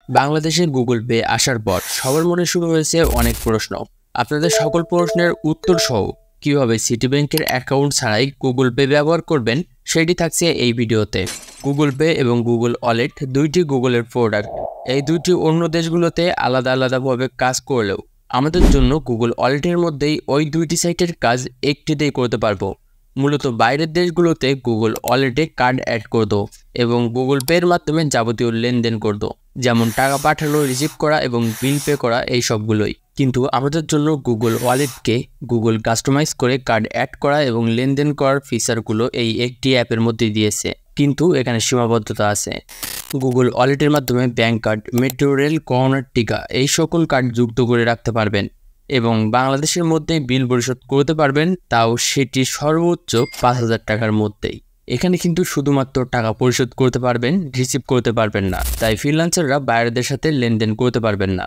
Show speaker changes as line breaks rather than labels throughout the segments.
বাংলাদেশে Google pay আসার পর সবার মনে শুরু হয়েছে অনেক প্রশ্ন। আপনাদের সকল প্রশ্নের উত্তর সহ কীভাবে সিটি ব্যাংকের অ্যাকাউন্ট ছাড়াই গুগল পে ব্যবহার করবেন সেটি থাকছে এই ভিডিওতে। গুগল পে এবং গুগল ওয়ালেট দুইটি গুগলের প্রোডাক্ট। এই দুইটি অন্য দেশগুলোতে আলাদা আলাদাভাবে কাজ করলেও আমাদের জন্য গুগল ওয়ালেটের মধ্যেই ওই দুইটি সাইটের কাজ একটিতেই করতে পারবো। মূলত বাইরের দেশগুলোতে গুগল ওয়ালেটে কার্ড অ্যাড করত এবং গুগল পের মাধ্যমে যাবতীয় লেনদেন করত, যেমন টাকা পাঠানো, রিসিভ করা এবং বিল পে করা, এই সবগুলোই। কিন্তু আমাদের জন্য গুগল ওয়ালেটকে গুগল কাস্টমাইজ করে কার্ড অ্যাড করা এবং লেনদেন করার ফিচারগুলো এই একটি অ্যাপের মধ্যে দিয়েছে। কিন্তু এখানে সীমাবদ্ধতা আছে। গুগল ওয়ালেটের মাধ্যমে ব্যাংক কার্ড, মেট্রো রেল, করোনার টিকা এই সকল কার্ড যুক্ত করে রাখতে পারবেন এবং বাংলাদেশের মধ্যে বিল পরিশোধ করতে পারবেন, তাও সেটি সর্বোচ্চ 5,000 টাকার মধ্যেই। এখানে কিন্তু শুধুমাত্র টাকা পরিশোধ করতে পারবেন, রিসিভ করতে পারবেন না। তাই ফ্রিল্যান্সাররা বাইরেদের সাথে লেনদেন করতে পারবেন না।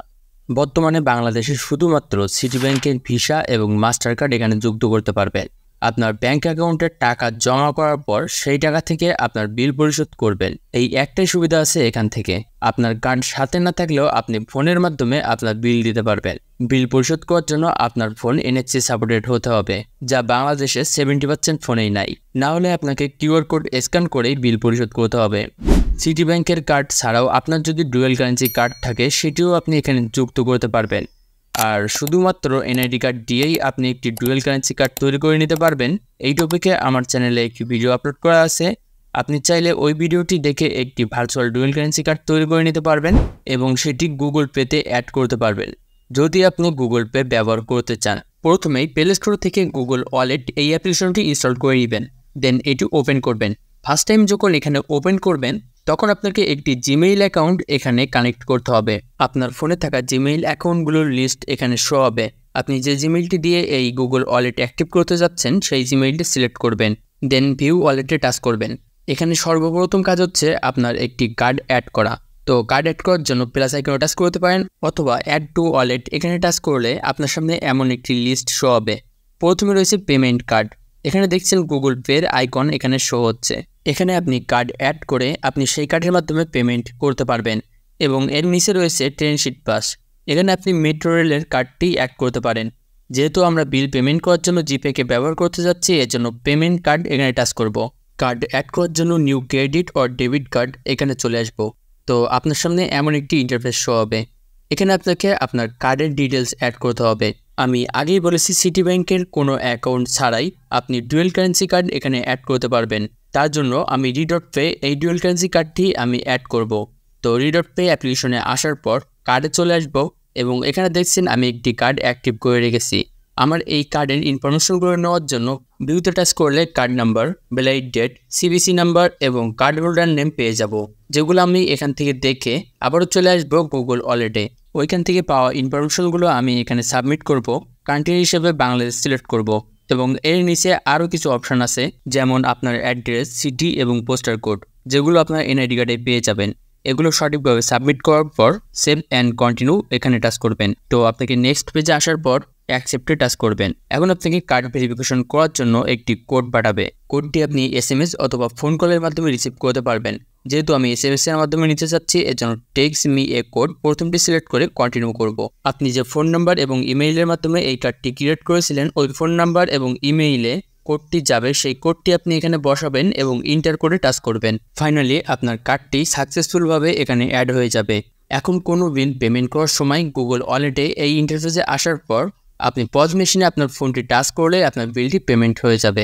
বর্তমানে বাংলাদেশে শুধুমাত্র সিটি ব্যাংকের ভিসা এবং মাস্টার কার্ড এখানে যুক্ত করতে পারবেন। আপনার ব্যাংক অ্যাকাউন্টে টাকা জমা করার পর সেই টাকা থেকে আপনার বিল পরিশোধ করবেন। এই একটাই সুবিধা আছে এখান থেকে। আপনার কার্ড সাথে না থাকলেও আপনি ফোনের মাধ্যমে আপনার বিল দিতে পারবেন। বিল পরিশোধ করার জন্য আপনার ফোন NFC সাপোর্টেড হতে হবে, যা বাংলাদেশে 70% ফোনেই নাই। না হলে আপনাকে QR কোড স্ক্যান করেই বিল পরিশোধ করতে হবে। সিটি ব্যাংকের কার্ড ছাড়াও আপনার যদি ডুয়েল কারেন্সি কার্ড থাকে সেটিও আপনি এখানে যুক্ত করতে পারবেন। আর শুধুমাত্র NID কার্ড দিয়েই আপনি একটি ডুয়েল কারেন্সি কার্ড তৈরি করে নিতে পারবেন। এই টপিকে আমার চ্যানেলে একটি ভিডিও আপলোড করা আছে। আপনি চাইলে ওই ভিডিওটি দেখে একটি ভার্চুয়াল ডুয়েল কারেন্সি কার্ড তৈরি করে নিতে পারবেন এবং সেটি গুগল পেতে অ্যাড করতে পারবেন। যদি আপনি গুগল পে ব্যবহার করতে চান, প্রথমেই প্লে স্টোর থেকে গুগল ওয়ালেট এই অ্যাপ্লিকেশনটি ইনস্টল করে নেবেন। দেন এটি ওপেন করবেন। ফার্স্ট টাইম যখন এখানে ওপেন করবেন তখন আপনাকে একটি জিমেইল অ্যাকাউন্ট এখানে কানেক্ট করতে হবে। আপনার ফোনে থাকা জিমেইল অ্যাকাউন্টগুলোর লিস্ট এখানে শো হবে। আপনি যে জিমেইলটি দিয়ে এই গুগল ওয়ালেট অ্যাক্টিভ করতে যাচ্ছেন সেই জিমেইলটি সিলেক্ট করবেন। দেন ভিউ ওয়ালেটে টাচ করবেন। এখানে সর্বপ্রথম কাজ হচ্ছে আপনার একটি কার্ড অ্যাড করা। তো কার্ড অ্যাড করার জন্য প্লাস আইকনে টাচ করতে পারেন অথবা অ্যাড টু ওয়ালেট এখানে টাচ করলে আপনার সামনে এমন একটি লিস্ট শো হবে। প্রথমে রয়েছে পেমেন্ট কার্ড। এখানে দেখছেন গুগল পের আইকন এখানে শো হচ্ছে। এখানে আপনি কার্ড অ্যাড করে আপনি সেই কার্ডের মাধ্যমে পেমেন্ট করতে পারবেন এবং এর নিচে রয়েছে ট্রেনশিট পাস। এখানে আপনি মেট্রো রেলের কার্ডটি অ্যাড করতে পারেন। যেহেতু আমরা বিল পেমেন্ট করার জন্য জিপেকে ব্যবহার করতে যাচ্ছি, এর জন্য পেমেন্ট কার্ড এখানে টাচ করব। কার্ড অ্যাড করার জন্য new credit or debit card এখানে চলে আসবো। তো আপনার সামনে এমন একটি ইন্টারফেস শো হবে। এখানে আপনাকে আপনার কার্ডের ডিটেলস অ্যাড করতে হবে। আমি আগেই বলেছি সিটি ব্যাংকের কোনো অ্যাকাউন্ট ছাড়াই আপনি ডুয়েল কারেন্সি কার্ড এখানে অ্যাড করতে পারবেন। তার জন্য আমি রি.পে এই ডুয়েল কারেন্সি কার্ডটি আমি অ্যাড করব। তো রি.পে অ্যাপ্লিকেশনে আসার পর কার্ডে চলে আসব এবং এখানে দেখছেন আমি একটি কার্ড অ্যাক্টিভ করে রেখেছি। আমার এই কার্ডের ইনফরমেশনগুলো নেওয়ার জন্য ভিউতে টাচ করলে card number, valid date, CVC number এবং কার্ড হোল্ডার নেম পেয়ে যাব, যেগুলো আমি এখান থেকে দেখে আবারও চলে আসবো গুগল ওয়ালেটে। ওইখান থেকে পাওয়া ইনফরমেশনগুলো আমি এখানে সাবমিট করব। কান্ট্রি হিসেবে বাংলাদেশ সিলেক্ট করব এবং এর নিচে আরও কিছু অপশান আছে, যেমন আপনার অ্যাড্রেস, সিটি এবং পোস্টাল কোড, যেগুলো আপনার NID কার্ডে পেয়ে যাবেন। এগুলো সঠিকভাবে সাবমিট করার পর সেভ অ্যান্ড কন্টিনিউ এখানে টাচ করবেন। তো আপনাকে নেক্সট পেজে আসার পর অ্যাকসেপ্টে টাচ করবেন। এখন আপনাকে কার্ড ভেরিফিকেশন করার জন্য একটি কোড পাঠাবে। কোডটি আপনি SMS অথবা ফোন কলের মাধ্যমে রিসিভ করতে পারবেন। যেহেতু আমি SMS এর মাধ্যমে নিতে চাচ্ছি, এর জন্য টেক্সট মি এ কোড প্রথমটি সিলেক্ট করে কন্টিনিউ করব। আপনি যে ফোন নাম্বার এবং ইমেইলের মাধ্যমে এই কার্ডটি ক্রিয়েট করেছিলেন, ওই ফোন নাম্বার এবং ইমেইলে কোডটি যাবে, সেই কোডটি আপনি এখানে বসাবেন এবং ইন্টার করে টাচ করবেন। ফাইনালি আপনার কার্ডটি সাকসেসফুলভাবে এখানে অ্যাড হয়ে যাবে। এখন কোনো বিল পেমেন্ট করার সময় গুগল ওয়ালেটে এই ইন্টারফেসে আসার পর আপনি পজ মেশিনে আপনার ফোনটি টাচ করলে আপনার বিলটি পেমেন্ট হয়ে যাবে।